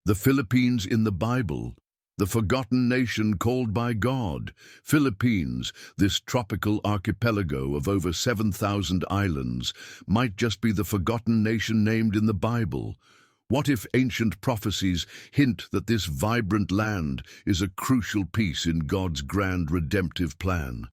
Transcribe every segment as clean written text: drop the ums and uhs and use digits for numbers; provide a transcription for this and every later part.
The Philippines in the Bible, the forgotten nation called by God. Philippines, this tropical archipelago of over 7,000 islands, might just be the forgotten nation named in the Bible. What if ancient prophecies hint that this vibrant land is a crucial piece in God's grand redemptive plan?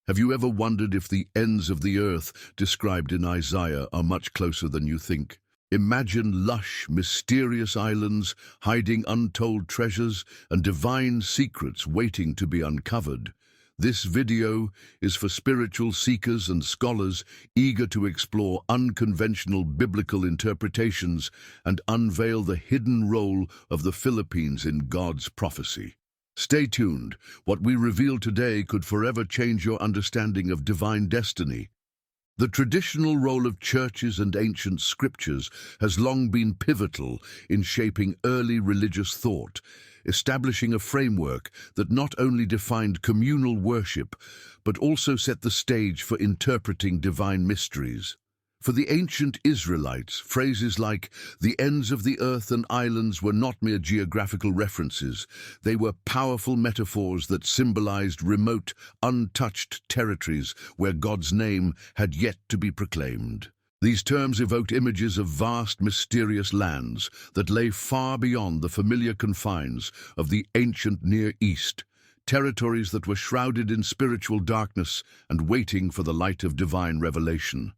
Have you ever wondered if the ends of the earth described in Isaiah are much closer than you think? Imagine lush, mysterious islands hiding untold treasures and divine secrets waiting to be uncovered. This video is for spiritual seekers and scholars eager to explore unconventional biblical interpretations and unveil the hidden role of the Philippines in God's prophecy. Stay tuned. What we reveal today could forever change your understanding of divine destiny. The traditional role of churches and ancient scriptures has long been pivotal in shaping early religious thought, establishing a framework that not only defined communal worship, but also set the stage for interpreting divine mysteries. For the ancient Israelites, phrases like "the ends of the earth and islands" were not mere geographical references. They were powerful metaphors that symbolized remote, untouched territories where God's name had yet to be proclaimed. These terms evoked images of vast, mysterious lands that lay far beyond the familiar confines of the ancient Near East, territories that were shrouded in spiritual darkness and waiting for the light of divine revelation.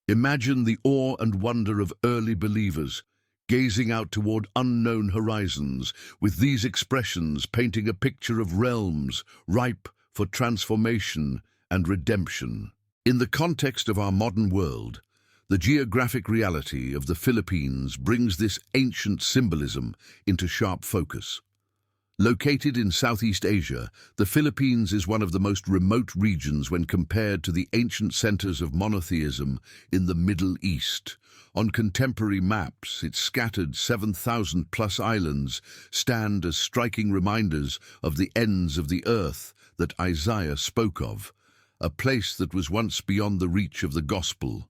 Imagine the awe and wonder of early believers, gazing out toward unknown horizons, with these expressions painting a picture of realms ripe for transformation and redemption. In the context of our modern world, the geographic reality of the Philippines brings this ancient symbolism into sharp focus. Located in Southeast Asia, the Philippines is one of the most remote regions when compared to the ancient centers of monotheism in the Middle East. On contemporary maps, its scattered 7,000-plus islands stand as striking reminders of the ends of the earth that Isaiah spoke of, a place that was once beyond the reach of the gospel.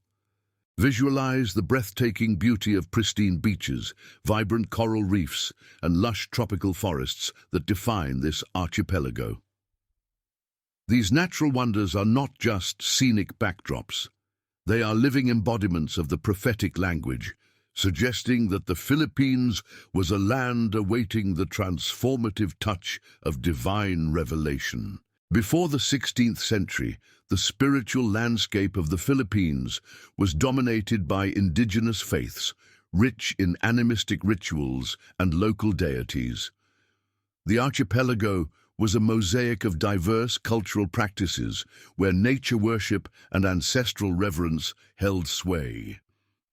Visualize the breathtaking beauty of pristine beaches, vibrant coral reefs, and lush tropical forests that define this archipelago. These natural wonders are not just scenic backdrops. They are living embodiments of the prophetic language, suggesting that the Philippines was a land awaiting the transformative touch of divine revelation. Before the 16th century, the spiritual landscape of the Philippines was dominated by indigenous faiths, rich in animistic rituals and local deities. The archipelago was a mosaic of diverse cultural practices where nature worship and ancestral reverence held sway.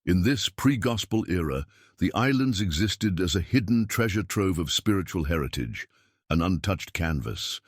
In this pre-gospel era, the islands existed as a hidden treasure trove of spiritual heritage, an untouched canvas,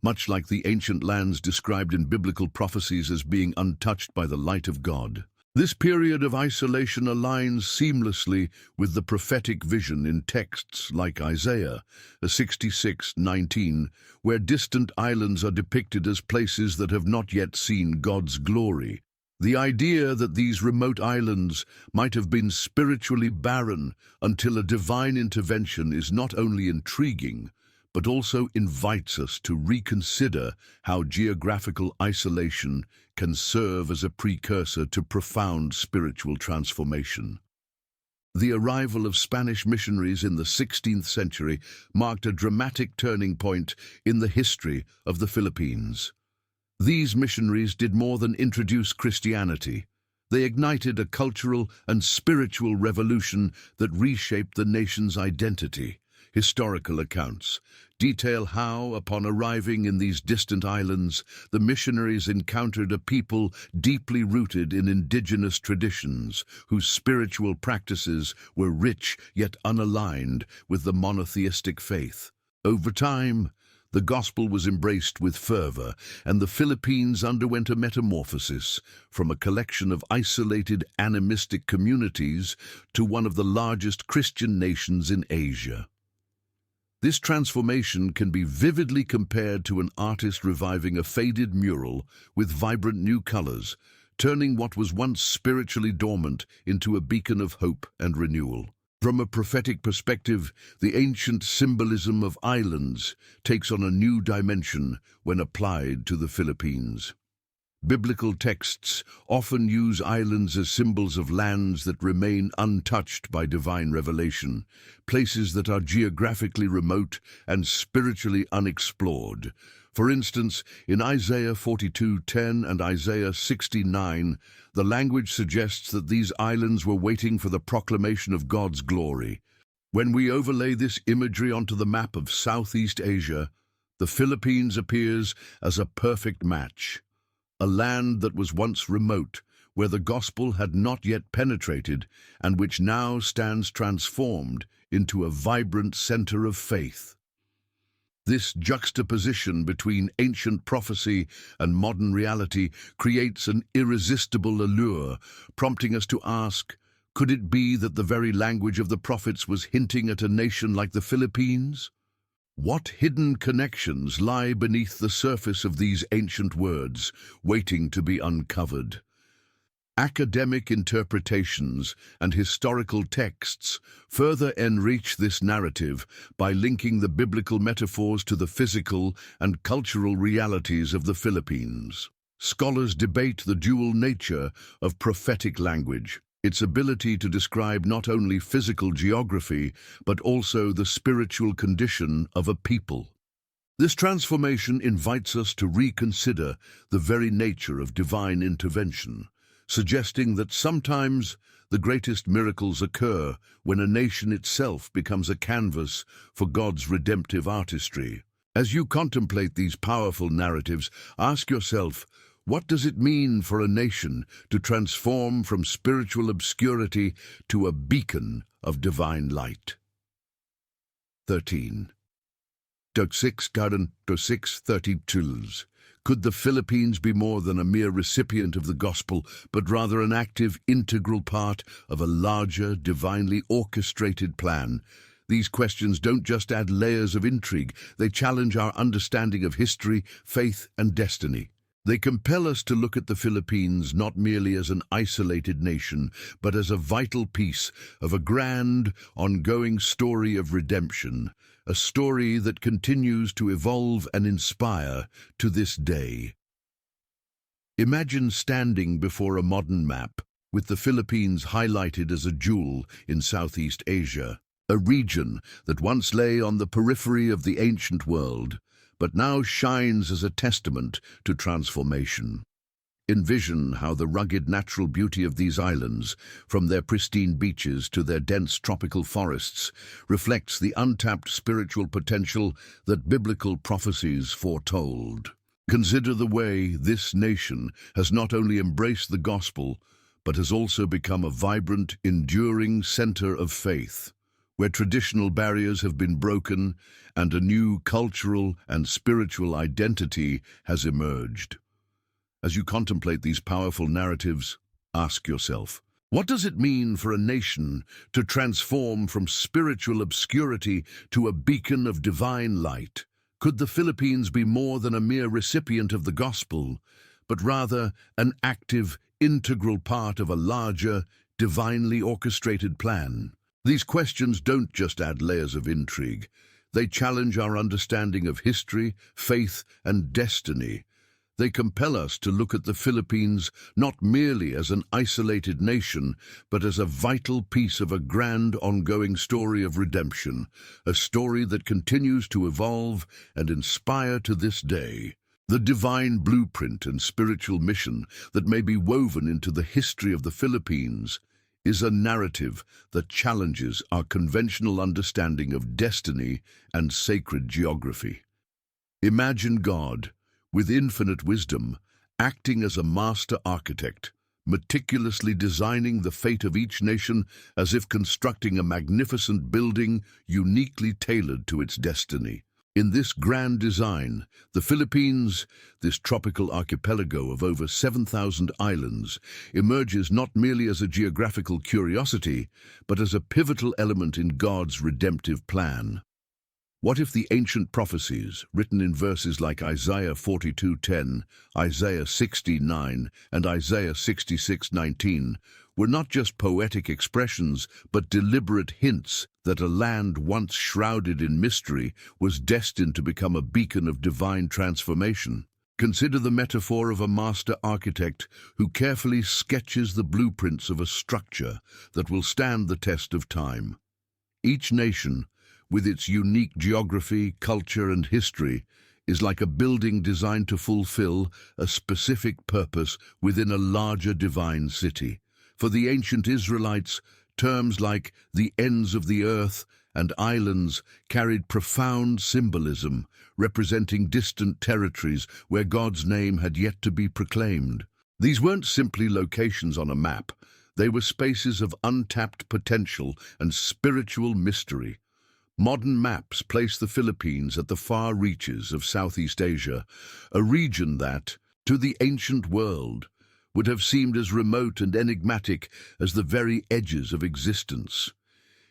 much like the ancient lands described in biblical prophecies as being untouched by the light of God. This period of isolation aligns seamlessly with the prophetic vision in texts like Isaiah 66:19, where distant islands are depicted as places that have not yet seen God's glory. The idea that these remote islands might have been spiritually barren until a divine intervention is not only intriguing, but also invites us to reconsider how geographical isolation can serve as a precursor to profound spiritual transformation. The arrival of Spanish missionaries in the 16th century marked a dramatic turning point in the history of the Philippines. These missionaries did more than introduce Christianity. They ignited a cultural and spiritual revolution that reshaped the nation's identity. Historical accounts detail how, upon arriving in these distant islands, the missionaries encountered a people deeply rooted in indigenous traditions, whose spiritual practices were rich yet unaligned with the monotheistic faith. Over time, the gospel was embraced with fervor, and the Philippines underwent a metamorphosis from a collection of isolated animistic communities to one of the largest Christian nations in Asia. This transformation can be vividly compared to an artist reviving a faded mural with vibrant new colors, turning what was once spiritually dormant into a beacon of hope and renewal. From a prophetic perspective, the ancient symbolism of islands takes on a new dimension when applied to the Philippines. Biblical texts often use islands as symbols of lands that remain untouched by divine revelation, places that are geographically remote and spiritually unexplored. For instance, in Isaiah 42:10 and Isaiah 69, the language suggests that these islands were waiting for the proclamation of God's glory. When we overlay this imagery onto the map of Southeast Asia, the Philippines appears as a perfect match. A land that was once remote, where the gospel had not yet penetrated, and which now stands transformed into a vibrant center of faith. This juxtaposition between ancient prophecy and modern reality creates an irresistible allure, prompting us to ask, could it be that the very language of the prophets was hinting at a nation like the Philippines? What hidden connections lie beneath the surface of these ancient words, waiting to be uncovered? Academic interpretations and historical texts further enrich this narrative by linking the biblical metaphors to the physical and cultural realities of the Philippines. Scholars debate the dual nature of prophetic language, its ability to describe not only physical geography, but also the spiritual condition of a people. This transformation invites us to reconsider the very nature of divine intervention, suggesting that sometimes the greatest miracles occur when a nation itself becomes a canvas for God's redemptive artistry. As you contemplate these powerful narratives, ask yourself, what does it mean for a nation to transform from spiritual obscurity to a beacon of divine light? 13. 632. Could the Philippines be more than a mere recipient of the gospel, but rather an active, integral part of a larger, divinely orchestrated plan? These questions don't just add layers of intrigue, they challenge our understanding of history, faith, and destiny. They compel us to look at the Philippines not merely as an isolated nation, but as a vital piece of a grand, ongoing story of redemption, a story that continues to evolve and inspire to this day. Imagine standing before a modern map, with the Philippines highlighted as a jewel in Southeast Asia, a region that once lay on the periphery of the ancient world, but now shines as a testament to transformation. Envision how the rugged natural beauty of these islands, from their pristine beaches to their dense tropical forests, reflects the untapped spiritual potential that biblical prophecies foretold. Consider the way this nation has not only embraced the gospel, but has also become a vibrant, enduring center of faith, where traditional barriers have been broken and a new cultural and spiritual identity has emerged. As you contemplate these powerful narratives, ask yourself, what does it mean for a nation to transform from spiritual obscurity to a beacon of divine light? Could the Philippines be more than a mere recipient of the gospel, but rather an active, integral part of a larger, divinely orchestrated plan? These questions don't just add layers of intrigue. They challenge our understanding of history, faith, and destiny. They compel us to look at the Philippines not merely as an isolated nation, but as a vital piece of a grand, ongoing story of redemption, a story that continues to evolve and inspire to this day. The divine blueprint and spiritual mission that may be woven into the history of the Philippines is a narrative that challenges our conventional understanding of destiny and sacred geography. Imagine God, with infinite wisdom, acting as a master architect, meticulously designing the fate of each nation as if constructing a magnificent building uniquely tailored to its destiny. In this grand design, the Philippines, this tropical archipelago of over 7,000 islands, emerges not merely as a geographical curiosity, but as a pivotal element in God's redemptive plan. What if the ancient prophecies, written in verses like Isaiah 42:10, Isaiah 69, and Isaiah 66:19, were not just poetic expressions, but deliberate hints that a land once shrouded in mystery was destined to become a beacon of divine transformation. Consider the metaphor of a master architect who carefully sketches the blueprints of a structure that will stand the test of time. Each nation, with its unique geography, culture, and history, is like a building designed to fulfill a specific purpose within a larger divine city. For the ancient Israelites, terms like the ends of the earth and islands carried profound symbolism, representing distant territories where God's name had yet to be proclaimed. These weren't simply locations on a map, they were spaces of untapped potential and spiritual mystery. Modern maps place the Philippines at the far reaches of Southeast Asia, a region that, to the ancient world, would have seemed as remote and enigmatic as the very edges of existence.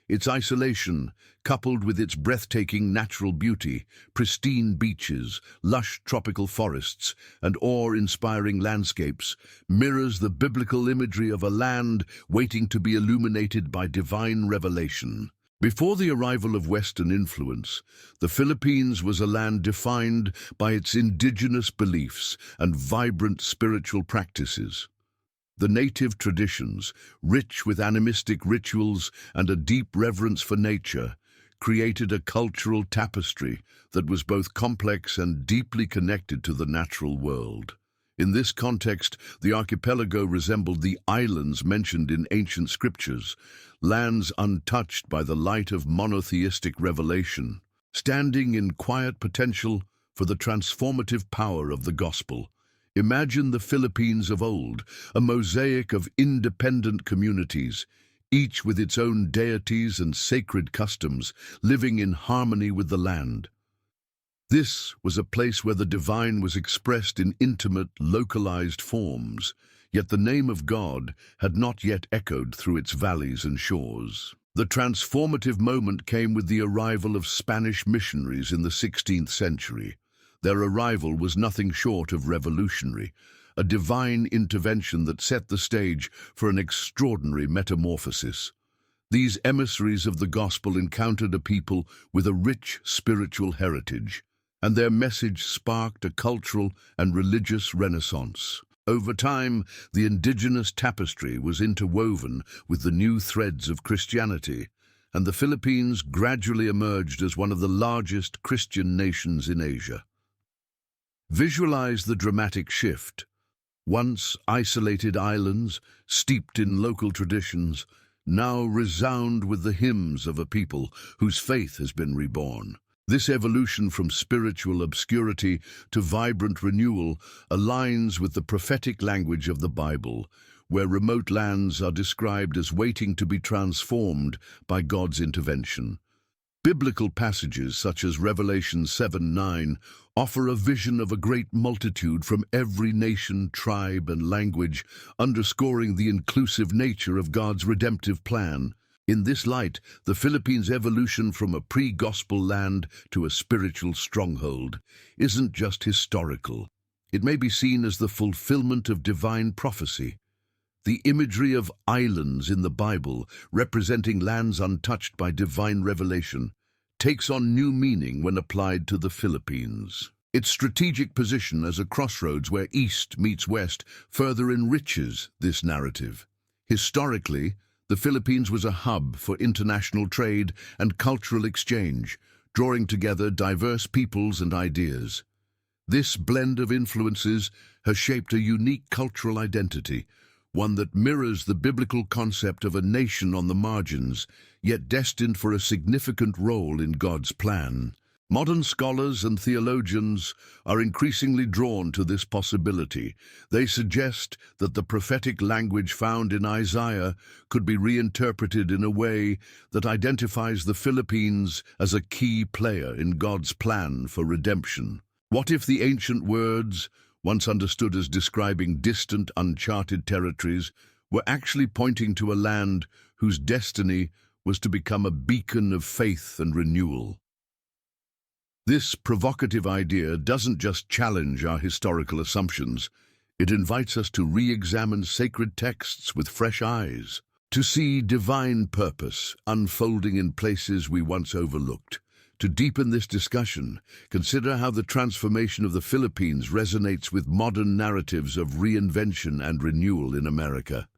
Its isolation, coupled with its breathtaking natural beauty, pristine beaches, lush tropical forests, and awe-inspiring landscapes, mirrors the biblical imagery of a land waiting to be illuminated by divine revelation. Before the arrival of Western influence, the Philippines was a land defined by its indigenous beliefs and vibrant spiritual practices. The native traditions, rich with animistic rituals and a deep reverence for nature, created a cultural tapestry that was both complex and deeply connected to the natural world. In this context, the archipelago resembled the islands mentioned in ancient scriptures, lands untouched by the light of monotheistic revelation, standing in quiet potential for the transformative power of the gospel. Imagine the Philippines of old, a mosaic of independent communities, each with its own deities and sacred customs, living in harmony with the land. This was a place where the divine was expressed in intimate, localized forms, yet the name of God had not yet echoed through its valleys and shores. The transformative moment came with the arrival of Spanish missionaries in the 16th century. Their arrival was nothing short of revolutionary, a divine intervention that set the stage for an extraordinary metamorphosis. These emissaries of the gospel encountered a people with a rich spiritual heritage, and their message sparked a cultural and religious renaissance. Over time, the indigenous tapestry was interwoven with the new threads of Christianity, and the Philippines gradually emerged as one of the largest Christian nations in Asia. Visualize the dramatic shift. Once isolated islands, steeped in local traditions, now resound with the hymns of a people whose faith has been reborn. This evolution from spiritual obscurity to vibrant renewal aligns with the prophetic language of the Bible, where remote lands are described as waiting to be transformed by God's intervention. Biblical passages such as Revelation 7:9 offer a vision of a great multitude from every nation, tribe, and language, underscoring the inclusive nature of God's redemptive plan. In this light, the Philippines' evolution from a pre-gospel land to a spiritual stronghold isn't just historical. It may be seen as the fulfillment of divine prophecy. The imagery of islands in the Bible, representing lands untouched by divine revelation, takes on new meaning when applied to the Philippines. Its strategic position as a crossroads where East meets West further enriches this narrative. Historically, the Philippines was a hub for international trade and cultural exchange, drawing together diverse peoples and ideas. This blend of influences has shaped a unique cultural identity, one that mirrors the biblical concept of a nation on the margins, yet destined for a significant role in God's plan. Modern scholars and theologians are increasingly drawn to this possibility. They suggest that the prophetic language found in Isaiah could be reinterpreted in a way that identifies the Philippines as a key player in God's plan for redemption. What if the ancient words, once understood as describing distant, uncharted territories, were actually pointing to a land whose destiny was to become a beacon of faith and renewal? This provocative idea doesn't just challenge our historical assumptions, It invites us to re-examine sacred texts with fresh eyes, to see divine purpose unfolding in places we once overlooked. To deepen this discussion, consider how the transformation of the Philippines resonates with modern narratives of reinvention and renewal in America.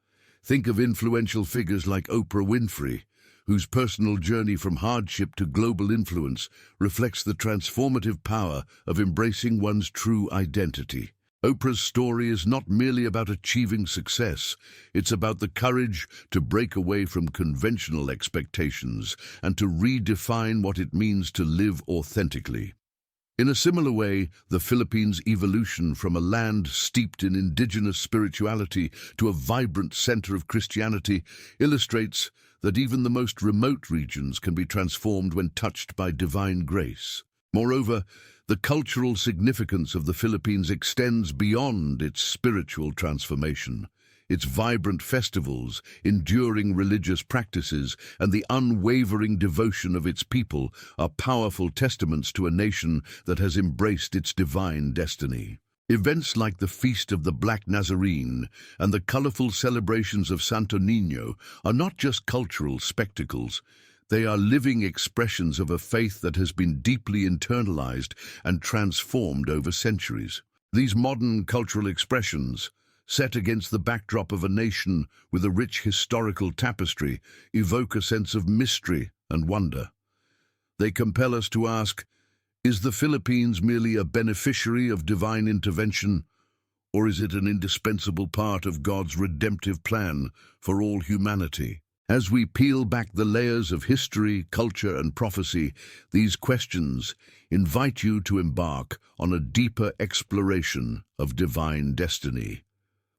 Think of influential figures like Oprah Winfrey, whose personal journey from hardship to global influence reflects the transformative power of embracing one's true identity. Oprah's story is not merely about achieving success, it's about the courage to break away from conventional expectations and to redefine what it means to live authentically. In a similar way, the Philippines' evolution from a land steeped in indigenous spirituality to a vibrant center of Christianity illustrates that even the most remote regions can be transformed when touched by divine grace. Moreover, the cultural significance of the Philippines extends beyond its spiritual transformation. Its vibrant festivals, enduring religious practices, and the unwavering devotion of its people are powerful testaments to a nation that has embraced its divine destiny. Events like the Feast of the Black Nazarene and the colorful celebrations of Santo Niño are not just cultural spectacles. They are living expressions of a faith that has been deeply internalized and transformed over centuries. These modern cultural expressions, set against the backdrop of a nation with a rich historical tapestry, evoke a sense of mystery and wonder. They compel us to ask, is the Philippines merely a beneficiary of divine intervention, or is it an indispensable part of God's redemptive plan for all humanity? As we peel back the layers of history, culture, and prophecy, these questions invite you to embark on a deeper exploration of divine destiny.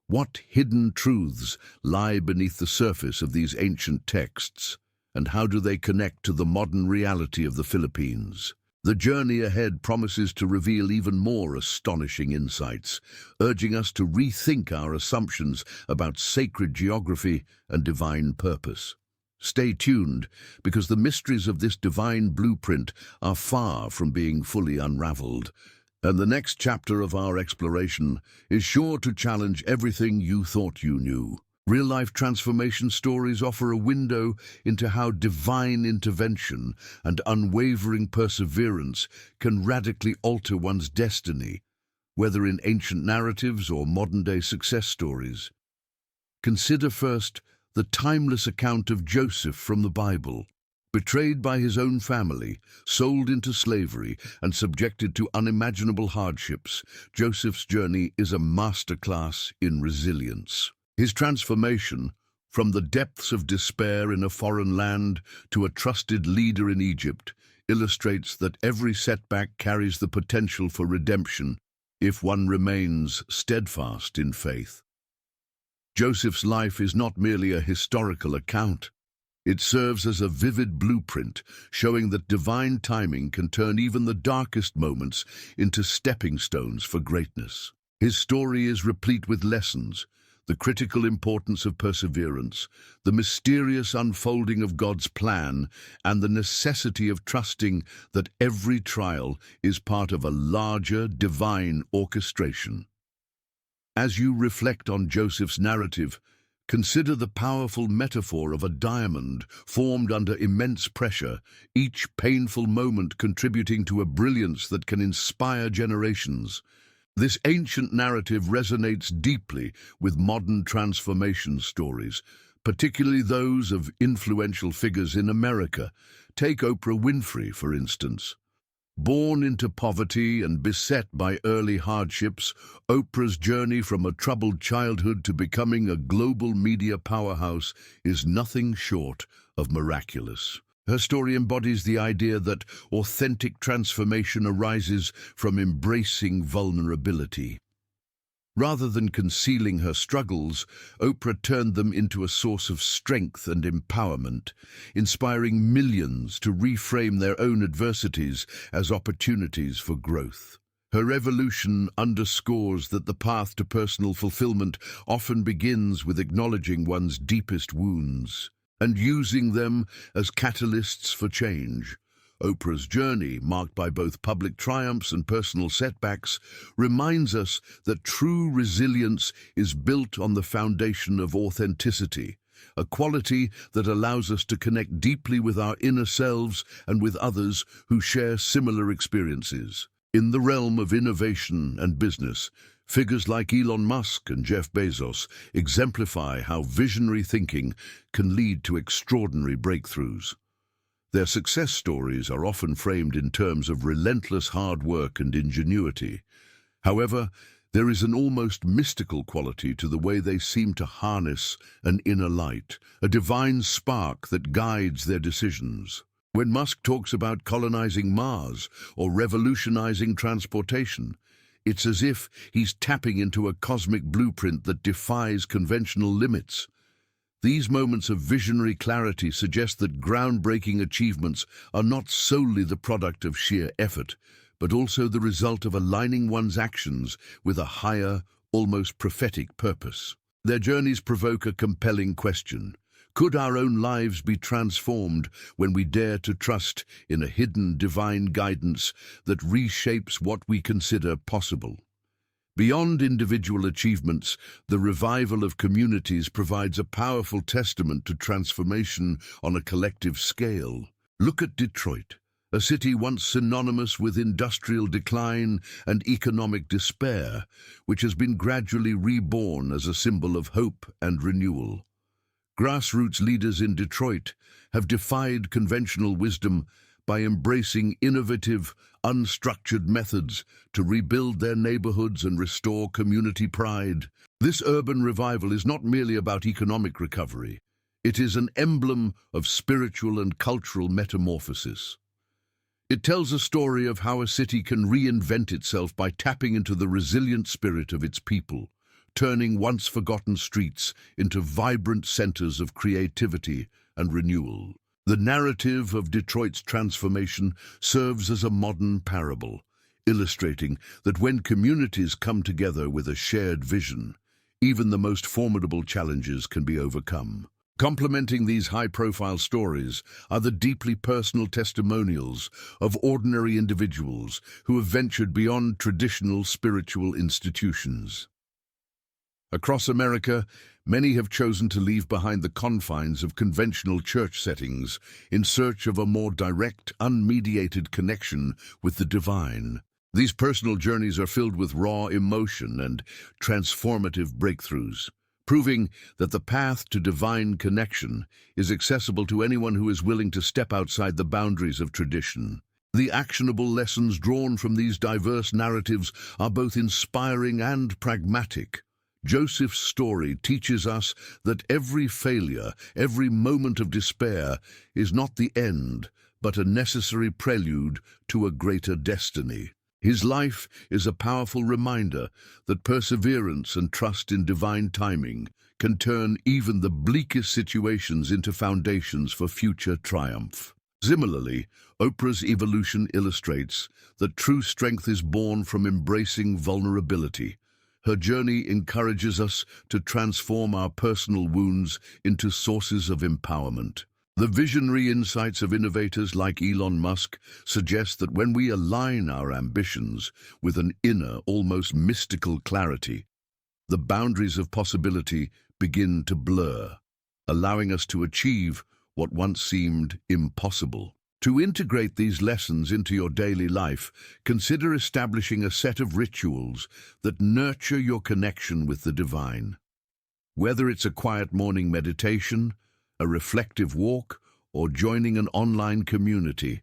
What hidden truths lie beneath the surface of these ancient texts, and how do they connect to the modern reality of the Philippines? The journey ahead promises to reveal even more astonishing insights, urging us to rethink our assumptions about sacred geography and divine purpose. Stay tuned, because the mysteries of this divine blueprint are far from being fully unraveled, and the next chapter of our exploration is sure to challenge everything you thought you knew. Real-life transformation stories offer a window into how divine intervention and unwavering perseverance can radically alter one's destiny, whether in ancient narratives or modern-day success stories. Consider first the timeless account of Joseph from the Bible. Betrayed by his own family, sold into slavery, and subjected to unimaginable hardships, Joseph's journey is a masterclass in resilience. His transformation, from the depths of despair in a foreign land to a trusted leader in Egypt, illustrates that every setback carries the potential for redemption if one remains steadfast in faith. Joseph's life is not merely a historical account. It serves as a vivid blueprint, showing that divine timing can turn even the darkest moments into stepping stones for greatness. His story is replete with lessons: the critical importance of perseverance, the mysterious unfolding of God's plan, and the necessity of trusting that every trial is part of a larger divine orchestration. As you reflect on Joseph's narrative, consider the powerful metaphor of a diamond formed under immense pressure, each painful moment contributing to a brilliance that can inspire generations. This ancient narrative resonates deeply with modern transformation stories, particularly those of influential figures in America. Take Oprah Winfrey, for instance. Born into poverty and beset by early hardships, Oprah's journey from a troubled childhood to becoming a global media powerhouse is nothing short of miraculous. Her story embodies the idea that authentic transformation arises from embracing vulnerability. Rather than concealing her struggles, Oprah turned them into a source of strength and empowerment, inspiring millions to reframe their own adversities as opportunities for growth. Her evolution underscores that the path to personal fulfillment often begins with acknowledging one's deepest wounds and using them as catalysts for change. Oprah's journey, marked by both public triumphs and personal setbacks, reminds us that true resilience is built on the foundation of authenticity, a quality that allows us to connect deeply with our inner selves and with others who share similar experiences. In the realm of innovation and business, figures like Elon Musk and Jeff Bezos exemplify how visionary thinking can lead to extraordinary breakthroughs. Their success stories are often framed in terms of relentless hard work and ingenuity. However, there is an almost mystical quality to the way they seem to harness an inner light, a divine spark that guides their decisions. When Musk talks about colonizing Mars or revolutionizing transportation, it's as if he's tapping into a cosmic blueprint that defies conventional limits. These moments of visionary clarity suggest that groundbreaking achievements are not solely the product of sheer effort, but also the result of aligning one's actions with a higher, almost prophetic purpose. Their journeys provoke a compelling question. Could our own lives be transformed when we dare to trust in a hidden divine guidance that reshapes what we consider possible? Beyond individual achievements, the revival of communities provides a powerful testament to transformation on a collective scale. Look at Detroit, a city once synonymous with industrial decline and economic despair, which has been gradually reborn as a symbol of hope and renewal. Grassroots leaders in Detroit have defied conventional wisdom by embracing innovative, unstructured methods to rebuild their neighborhoods and restore community pride. This urban revival is not merely about economic recovery. It is an emblem of spiritual and cultural metamorphosis. It tells a story of how a city can reinvent itself by tapping into the resilient spirit of its people, turning once forgotten streets into vibrant centers of creativity and renewal. The narrative of Detroit's transformation serves as a modern parable, illustrating that when communities come together with a shared vision, even the most formidable challenges can be overcome. Complementing these high-profile stories are the deeply personal testimonials of ordinary individuals who have ventured beyond traditional spiritual institutions. Across America, many have chosen to leave behind the confines of conventional church settings in search of a more direct, unmediated connection with the divine. These personal journeys are filled with raw emotion and transformative breakthroughs, proving that the path to divine connection is accessible to anyone who is willing to step outside the boundaries of tradition. The actionable lessons drawn from these diverse narratives are both inspiring and pragmatic. Joseph's story teaches us that every failure, every moment of despair is not the end, but a necessary prelude to a greater destiny. His life is a powerful reminder that perseverance and trust in divine timing can turn even the bleakest situations into foundations for future triumph. Similarly, Oprah's evolution illustrates that true strength is born from embracing vulnerability. Her journey encourages us to transform our personal wounds into sources of empowerment. The visionary insights of innovators like Elon Musk suggest that when we align our ambitions with an inner, almost mystical clarity, the boundaries of possibility begin to blur, allowing us to achieve what once seemed impossible. To integrate these lessons into your daily life, consider establishing a set of rituals that nurture your connection with the divine. Whether it's a quiet morning meditation, a reflective walk, or joining an online community,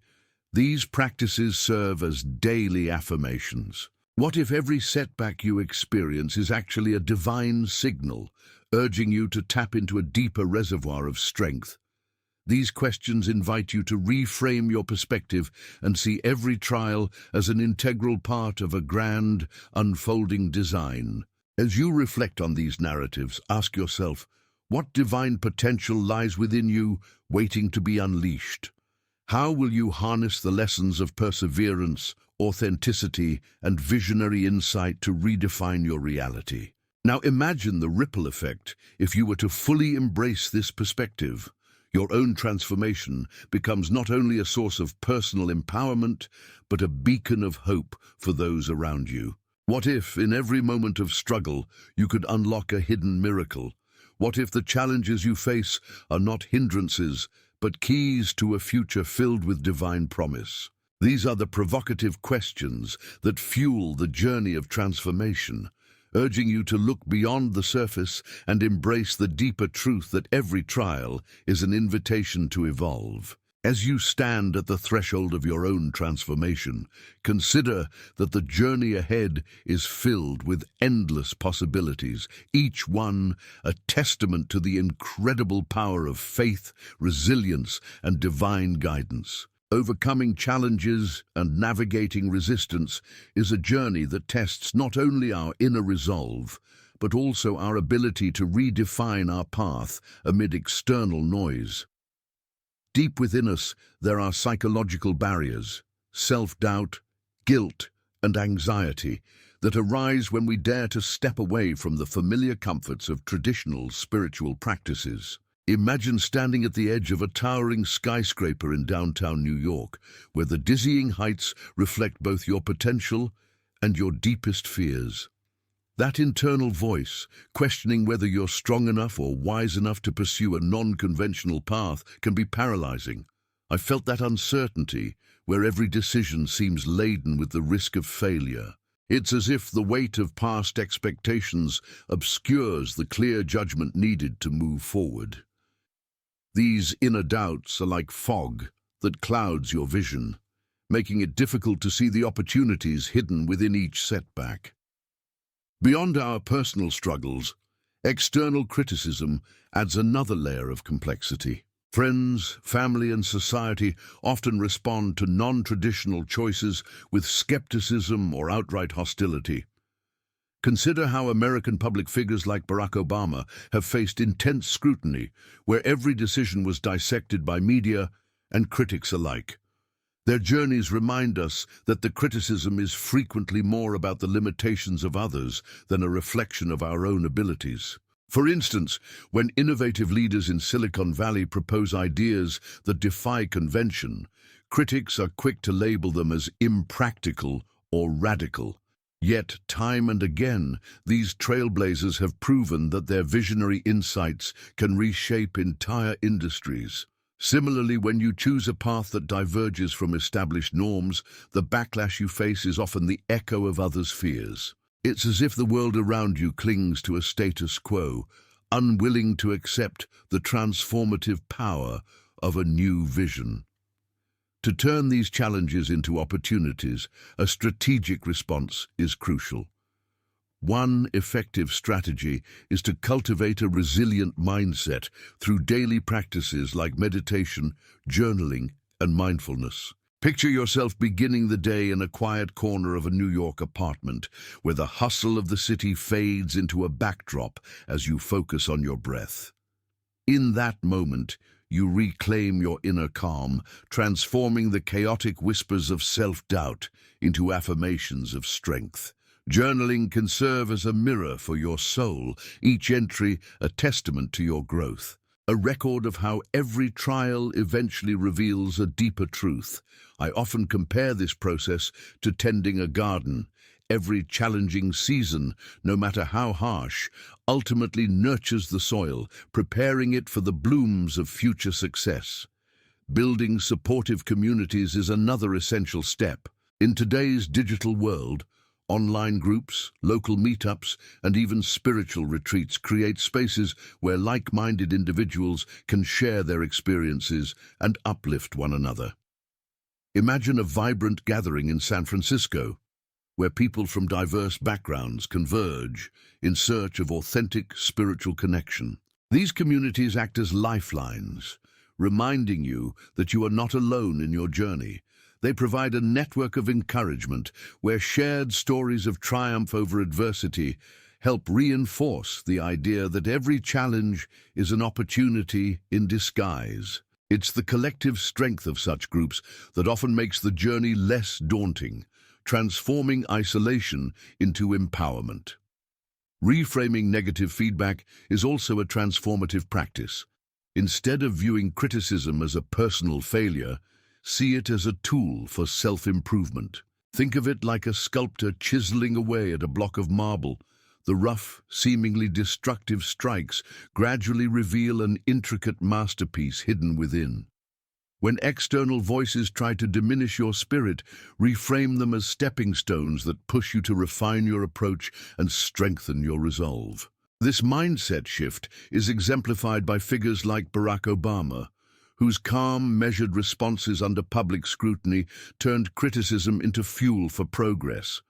these practices serve as daily affirmations. What if every setback you experience is actually a divine signal, urging you to tap into a deeper reservoir of strength? These questions invite you to reframe your perspective and see every trial as an integral part of a grand, unfolding design. As you reflect on these narratives, ask yourself, what divine potential lies within you, waiting to be unleashed? How will you harness the lessons of perseverance, authenticity, and visionary insight to redefine your reality? Now imagine the ripple effect if you were to fully embrace this perspective. Your own transformation becomes not only a source of personal empowerment, but a beacon of hope for those around you. What if, in every moment of struggle, you could unlock a hidden miracle? What if the challenges you face are not hindrances, but keys to a future filled with divine promise? These are the provocative questions that fuel the journey of transformation, urging you to look beyond the surface and embrace the deeper truth that every trial is an invitation to evolve. As you stand at the threshold of your own transformation, consider that the journey ahead is filled with endless possibilities, each one a testament to the incredible power of faith, resilience, and divine guidance. Overcoming challenges and navigating resistance is a journey that tests not only our inner resolve, but also our ability to redefine our path amid external noise. Deep within us, there are psychological barriers, self-doubt, guilt, and anxiety that arise when we dare to step away from the familiar comforts of traditional spiritual practices. Imagine standing at the edge of a towering skyscraper in downtown New York, where the dizzying heights reflect both your potential and your deepest fears. That internal voice, questioning whether you're strong enough or wise enough to pursue a non-conventional path, can be paralyzing. I felt that uncertainty, where every decision seems laden with the risk of failure. It's as if the weight of past expectations obscures the clear judgment needed to move forward. These inner doubts are like fog that clouds your vision, making it difficult to see the opportunities hidden within each setback. Beyond our personal struggles, external criticism adds another layer of complexity. Friends, family, and society often respond to non-traditional choices with skepticism or outright hostility. Consider how American public figures like Barack Obama have faced intense scrutiny, where every decision was dissected by media and critics alike. Their journeys remind us that the criticism is frequently more about the limitations of others than a reflection of our own abilities. For instance, when innovative leaders in Silicon Valley propose ideas that defy convention, critics are quick to label them as impractical or radical. Yet, time and again, these trailblazers have proven that their visionary insights can reshape entire industries. Similarly, when you choose a path that diverges from established norms, the backlash you face is often the echo of others' fears. It's as if the world around you clings to a status quo, unwilling to accept the transformative power of a new vision. To turn these challenges into opportunities, a strategic response is crucial. One effective strategy is to cultivate a resilient mindset through daily practices like meditation, journaling, and mindfulness. Picture yourself beginning the day in a quiet corner of a New York apartment, where the hustle of the city fades into a backdrop as you focus on your breath. In that moment, you reclaim your inner calm, transforming the chaotic whispers of self-doubt into affirmations of strength. Journaling can serve as a mirror for your soul, each entry a testament to your growth, a record of how every trial eventually reveals a deeper truth. I often compare this process to tending a garden. Every challenging season, no matter how harsh, ultimately nurtures the soil, preparing it for the blooms of future success. Building supportive communities is another essential step. In today's digital world, online groups, local meetups, and even spiritual retreats create spaces where like-minded individuals can share their experiences and uplift one another. Imagine a vibrant gathering in San Francisco, where people from diverse backgrounds converge in search of authentic spiritual connection. These communities act as lifelines, reminding you that you are not alone in your journey. They provide a network of encouragement where shared stories of triumph over adversity help reinforce the idea that every challenge is an opportunity in disguise. It's the collective strength of such groups that often makes the journey less daunting, transforming isolation into empowerment. Reframing negative feedback is also a transformative practice. Instead of viewing criticism as a personal failure, see it as a tool for self-improvement. Think of it like a sculptor chiseling away at a block of marble. The rough, seemingly destructive strikes gradually reveal an intricate masterpiece hidden within. When external voices try to diminish your spirit, reframe them as stepping stones that push you to refine your approach and strengthen your resolve. This mindset shift is exemplified by figures like Barack Obama, whose calm, measured responses under public scrutiny turned criticism into fuel for progress.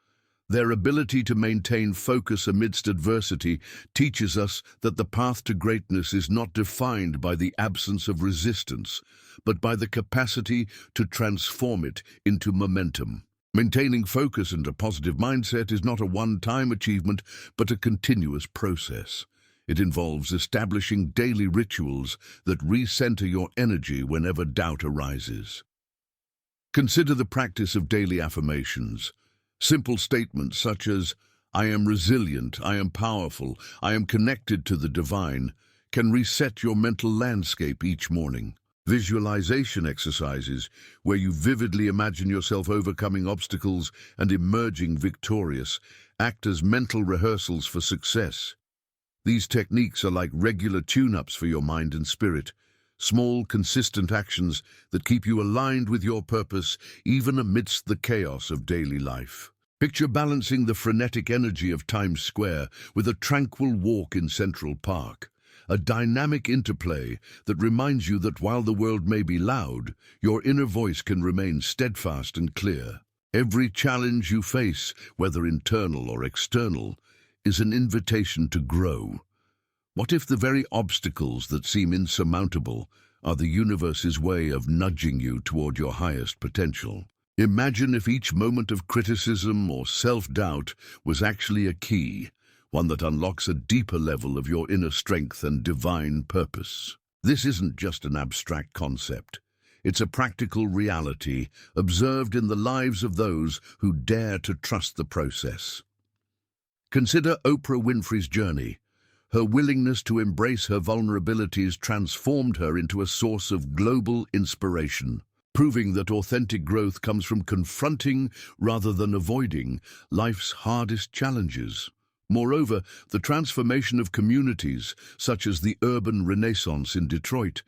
Their ability to maintain focus amidst adversity teaches us that the path to greatness is not defined by the absence of resistance, but by the capacity to transform it into momentum. Maintaining focus and a positive mindset is not a one-time achievement, but a continuous process. It involves establishing daily rituals that recenter your energy whenever doubt arises. Consider the practice of daily affirmations. Simple statements such as, "I am resilient, I am powerful, I am connected to the divine," can reset your mental landscape each morning. Visualization exercises, where you vividly imagine yourself overcoming obstacles and emerging victorious, act as mental rehearsals for success. These techniques are like regular tune-ups for your mind and spirit, small, consistent actions that keep you aligned with your purpose even amidst the chaos of daily life. Picture balancing the frenetic energy of Times Square with a tranquil walk in Central Park, a dynamic interplay that reminds you that while the world may be loud, your inner voice can remain steadfast and clear. Every challenge you face, whether internal or external, is an invitation to grow. What if the very obstacles that seem insurmountable are the universe's way of nudging you toward your highest potential? Imagine if each moment of criticism or self-doubt was actually a key, one that unlocks a deeper level of your inner strength and divine purpose. This isn't just an abstract concept. It's a practical reality observed in the lives of those who dare to trust the process. Consider Oprah Winfrey's journey. Her willingness to embrace her vulnerabilities transformed her into a source of global inspiration, proving that authentic growth comes from confronting rather than avoiding life's hardest challenges. Moreover, the transformation of communities, such as the urban renaissance in Detroit,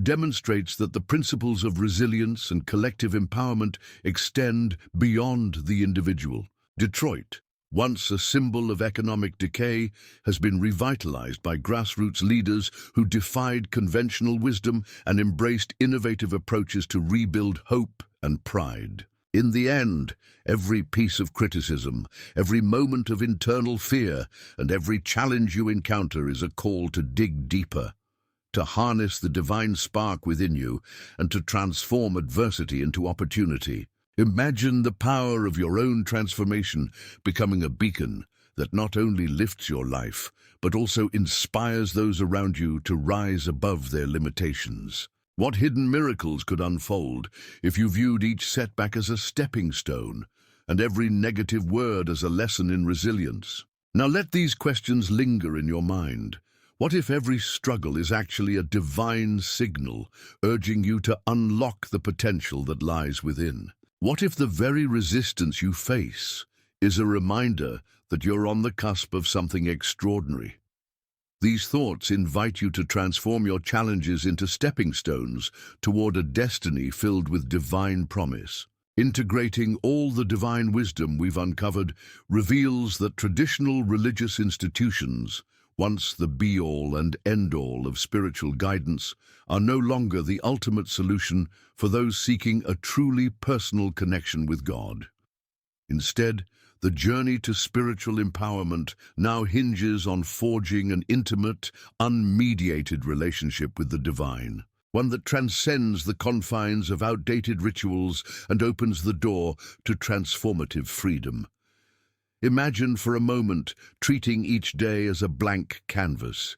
demonstrates that the principles of resilience and collective empowerment extend beyond the individual. Detroit, once a symbol of economic decay, has been revitalized by grassroots leaders who defied conventional wisdom and embraced innovative approaches to rebuild hope and pride. In the end, every piece of criticism, every moment of internal fear, and every challenge you encounter is a call to dig deeper, to harness the divine spark within you, and to transform adversity into opportunity. Imagine the power of your own transformation becoming a beacon that not only lifts your life, but also inspires those around you to rise above their limitations. What hidden miracles could unfold if you viewed each setback as a stepping stone and every negative word as a lesson in resilience? Now let these questions linger in your mind. What if every struggle is actually a divine signal urging you to unlock the potential that lies within? What if the very resistance you face is a reminder that you're on the cusp of something extraordinary? These thoughts invite you to transform your challenges into stepping stones toward a destiny filled with divine promise. Integrating all the divine wisdom we've uncovered reveals that traditional religious institutions, once the be-all and end-all of spiritual guidance, are no longer the ultimate solution for those seeking a truly personal connection with God. Instead, the journey to spiritual empowerment now hinges on forging an intimate, unmediated relationship with the divine, one that transcends the confines of outdated rituals and opens the door to transformative freedom. Imagine for a moment treating each day as a blank canvas.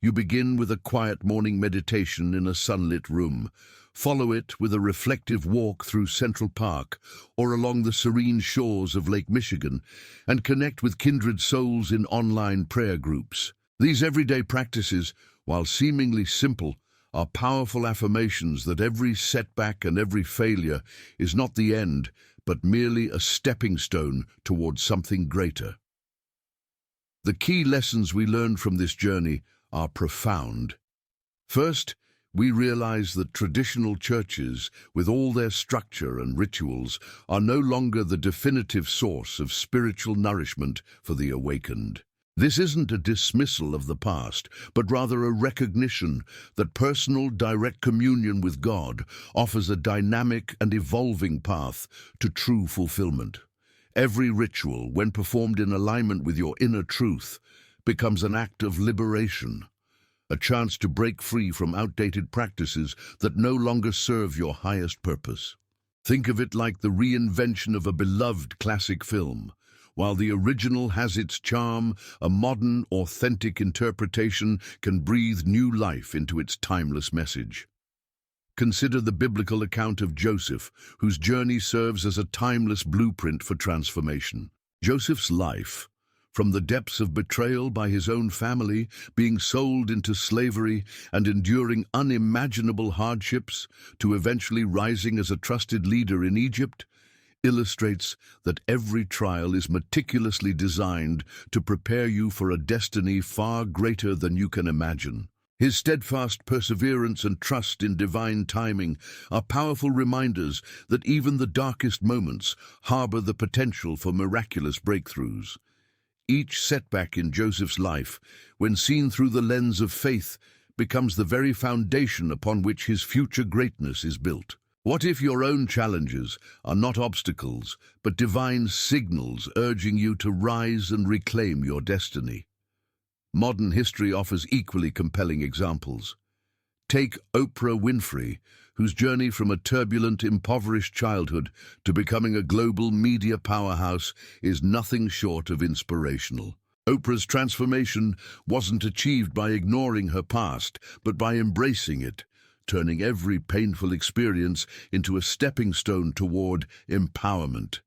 You begin with a quiet morning meditation in a sunlit room. Follow it with a reflective walk through Central Park or along the serene shores of Lake Michigan, and connect with kindred souls in online prayer groups. These everyday practices, while seemingly simple, are powerful affirmations that every setback and every failure is not the end, but merely a stepping stone towards something greater. The key lessons we learn from this journey are profound. First, we realize that traditional churches, with all their structure and rituals, are no longer the definitive source of spiritual nourishment for the awakened. This isn't a dismissal of the past, but rather a recognition that personal, direct communion with God offers a dynamic and evolving path to true fulfillment. Every ritual, when performed in alignment with your inner truth, becomes an act of liberation, a chance to break free from outdated practices that no longer serve your highest purpose. Think of it like the reinvention of a beloved classic film. While the original has its charm, a modern, authentic interpretation can breathe new life into its timeless message. Consider the biblical account of Joseph, whose journey serves as a timeless blueprint for transformation. Joseph's life, from the depths of betrayal by his own family, being sold into slavery and enduring unimaginable hardships, to eventually rising as a trusted leader in Egypt, illustrates that every trial is meticulously designed to prepare you for a destiny far greater than you can imagine. His steadfast perseverance and trust in divine timing are powerful reminders that even the darkest moments harbor the potential for miraculous breakthroughs. Each setback in Joseph's life, when seen through the lens of faith, becomes the very foundation upon which his future greatness is built. What if your own challenges are not obstacles, but divine signals urging you to rise and reclaim your destiny? Modern history offers equally compelling examples. Take Oprah Winfrey, whose journey from a turbulent, impoverished childhood to becoming a global media powerhouse is nothing short of inspirational. Oprah's transformation wasn't achieved by ignoring her past, but by embracing it, turning every painful experience into a stepping stone toward empowerment.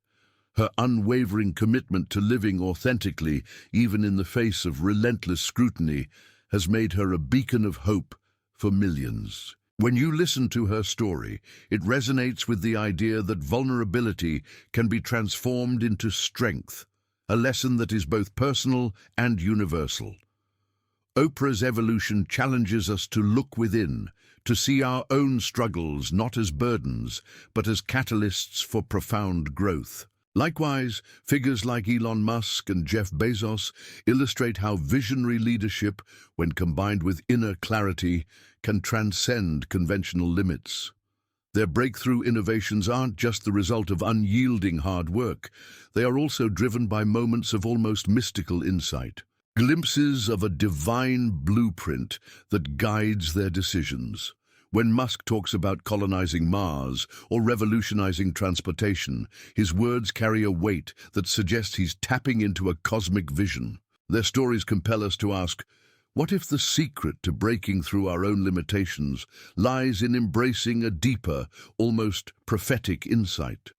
Her unwavering commitment to living authentically, even in the face of relentless scrutiny, has made her a beacon of hope for millions. When you listen to her story, it resonates with the idea that vulnerability can be transformed into strength, a lesson that is both personal and universal. Oprah's evolution challenges us to look within, to see our own struggles not as burdens, but as catalysts for profound growth. Likewise, figures like Elon Musk and Jeff Bezos illustrate how visionary leadership, when combined with inner clarity, can transcend conventional limits. Their breakthrough innovations aren't just the result of unyielding hard work. They are also driven by moments of almost mystical insight, glimpses of a divine blueprint that guides their decisions. When Musk talks about colonizing Mars or revolutionizing transportation, his words carry a weight that suggests he's tapping into a cosmic vision. Their stories compel us to ask, what if the secret to breaking through our own limitations lies in embracing a deeper, almost prophetic insight?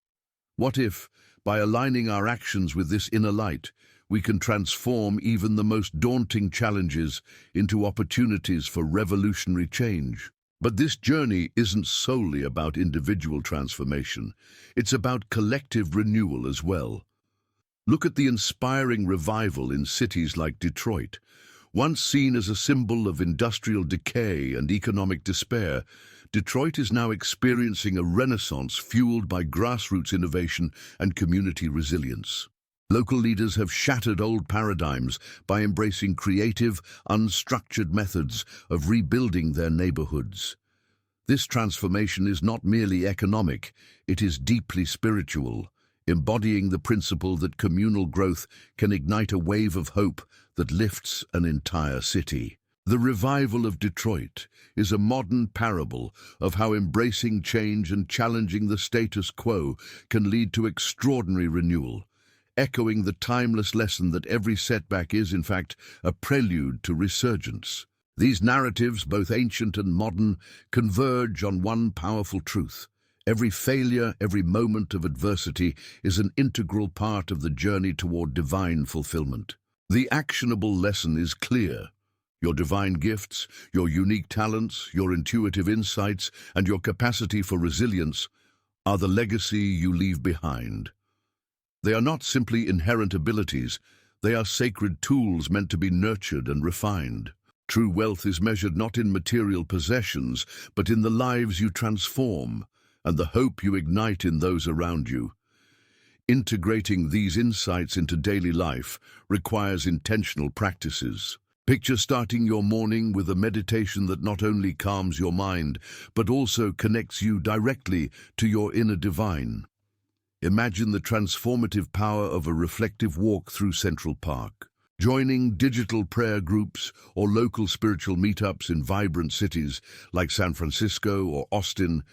What if, by aligning our actions with this inner light, we can transform even the most daunting challenges into opportunities for revolutionary change? But this journey isn't solely about individual transformation. It's about collective renewal as well. Look at the inspiring revival in cities like Detroit. Once seen as a symbol of industrial decay and economic despair, Detroit is now experiencing a renaissance fueled by grassroots innovation and community resilience. Local leaders have shattered old paradigms by embracing creative, unstructured methods of rebuilding their neighborhoods. This transformation is not merely economic, it is deeply spiritual, embodying the principle that communal growth can ignite a wave of hope that lifts an entire city. The revival of Detroit is a modern parable of how embracing change and challenging the status quo can lead to extraordinary renewal, echoing the timeless lesson that every setback is, in fact, a prelude to resurgence. These narratives, both ancient and modern, converge on one powerful truth. Every failure, every moment of adversity is an integral part of the journey toward divine fulfillment. The actionable lesson is clear. Your divine gifts, your unique talents, your intuitive insights, and your capacity for resilience are the legacy you leave behind. They are not simply inherent abilities, they are sacred tools meant to be nurtured and refined. True wealth is measured not in material possessions, but in the lives you transform and the hope you ignite in those around you. Integrating these insights into daily life requires intentional practices. Picture starting your morning with a meditation that not only calms your mind, but also connects you directly to your inner divine. Imagine the transformative power of a reflective walk through Central Park. Joining digital prayer groups or local spiritual meetups in vibrant cities like San Francisco or Austin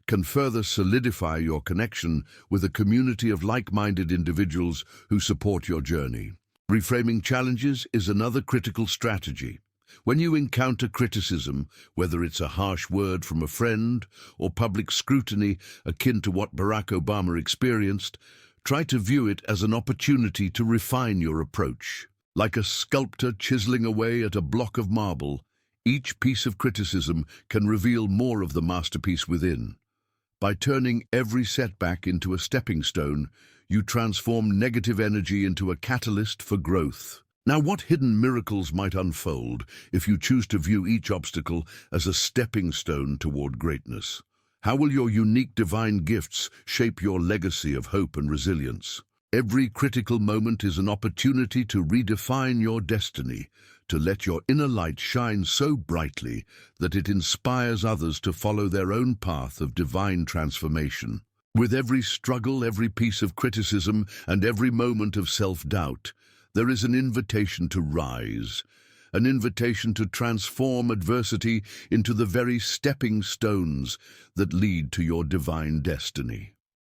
can further solidify your connection with a community of like-minded individuals who support your journey. Reframing challenges is another critical strategy. When you encounter criticism, whether it's a harsh word from a friend or public scrutiny akin to what Barack Obama experienced, try to view it as an opportunity to refine your approach. Like a sculptor chiseling away at a block of marble, each piece of criticism can reveal more of the masterpiece within. By turning every setback into a stepping stone, you transform negative energy into a catalyst for growth. Now, what hidden miracles might unfold if you choose to view each obstacle as a stepping stone toward greatness? How will your unique divine gifts shape your legacy of hope and resilience? Every critical moment is an opportunity to redefine your destiny, to let your inner light shine so brightly that it inspires others to follow their own path of divine transformation. With every struggle, every piece of criticism, and every moment of self-doubt, there is an invitation to rise, an invitation to transform adversity into the very stepping stones that lead to your divine destiny.